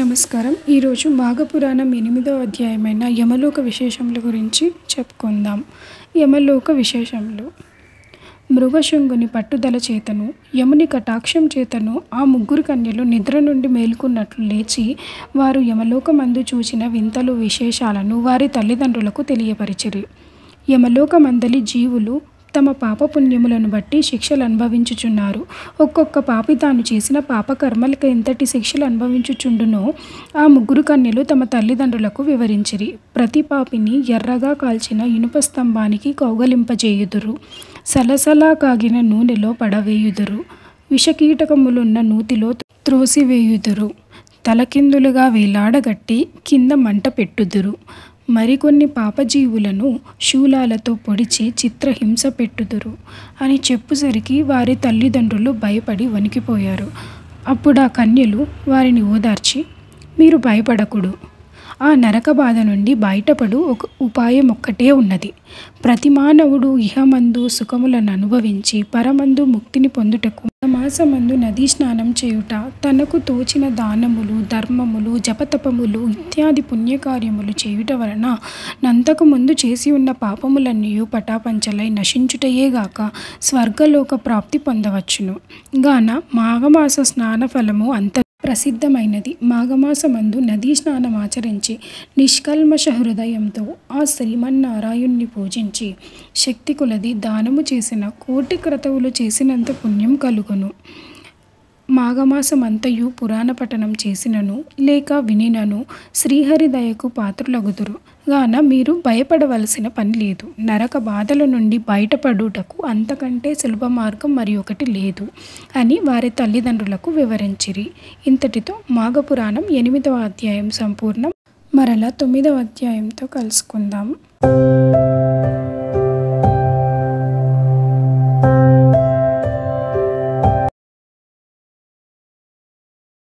నమస్కారం. ఈరోజు మాఘపురాణం 8వ అధ్యాయమైన యమలోక విశేషముల గురించి చెప్పుకుందాం. యమలోక విశేషములు. మృగశృంగుని పట్టుదల చేతను యముని కటాక్షం చేతను ఆ ముగ్గురు కన్యలు నిద్ర నుండి మేలుకున్నట్లు లేచి వారు యమలోకమందు చూచిన వింతలు విశేషాలను వారి తల్లిదండ్రులకు తెలియపరిచిరి. యమలోకమందలి జీవులు తమ పాపపుణ్యములను బట్టి శిక్షలు అనుభవించుచున్నారు. ఒక్కొక్క పాపి తాను చేసిన పాపకర్మలకు ఎంతటి శిక్షలు అనుభవించుచుండునో ఆ ముగ్గురు కన్యలు తమ తల్లిదండ్రులకు వివరించిరి. ప్రతి పాపిని ఎర్రగా కాల్చిన ఇనుప స్తంభానికి కౌగలింపజేయుదురు. సలసలా కాగిన నూనెలో పడవేయుదురు. విషకీటకములున్న నూతిలో త్రోసివేయుదురు. తలకిందులుగా వేలాడగట్టి కింద మంట పెట్టుదురు. మరికొన్ని పాపజీవులను శూలాలతో పొడిచి చిత్రహింస పెట్టుదురు అని చెప్పుసరికి వారి తల్లిదండ్రులు భయపడి వణికిపోయారు. అప్పుడు ఆ కన్యలు వారిని ఓదార్చి, మీరు భయపడకుడు, ఆ నరక బాధ నుండి బయటపడు ఒక ఉపాయం ఒక్కటే ఉన్నది. ప్రతి మానవుడు ఇహమందు సుఖములను అనుభవించి పరమందు ముక్తిని పొందుటకు మాసమందు నదీ స్నానం చేయుట, తనకు తోచిన దానములు, ధర్మములు, జపతపములు ఇత్యాది పుణ్యకార్యములు చేయుట వలన నంతకు ముందు చేసి ఉన్న పాపములన్నీ పటాపంచలై నశించుటయేగాక స్వర్గలోక ప్రాప్తి పొందవచ్చును. గాన మాఘమాస స్నాన ఫలము అంత ప్రసిద్ధమైనది. మాఘమాసమందు నదీ స్నానం ఆచరించి నిష్కల్మష హృదయంతో ఆ శ్రీమన్నారాయణ్ణి పూజించి శక్తి కొలది దానము చేసిన 1,000,000 క్రతువులు చేసినంత పుణ్యం కలుగును. మాఘమాసమంతయు పురాణ పఠనం చేసినను లేక వినినను శ్రీహరి దయకు పాత్రులగుదురు. గాన మీరు భయపడవలసిన పని లేదు. నరక బాధల నుండి బయటపడుటకు అంతకంటే సులభ మార్గం మరి ఒకటి లేదు అని వారి తల్లిదండ్రులకు వివరించిరి. ఇంతటితో మాఘపురాణం 8వ అధ్యాయం సంపూర్ణం. మరలా 9వ అధ్యాయంతో కలుసుకుందాం.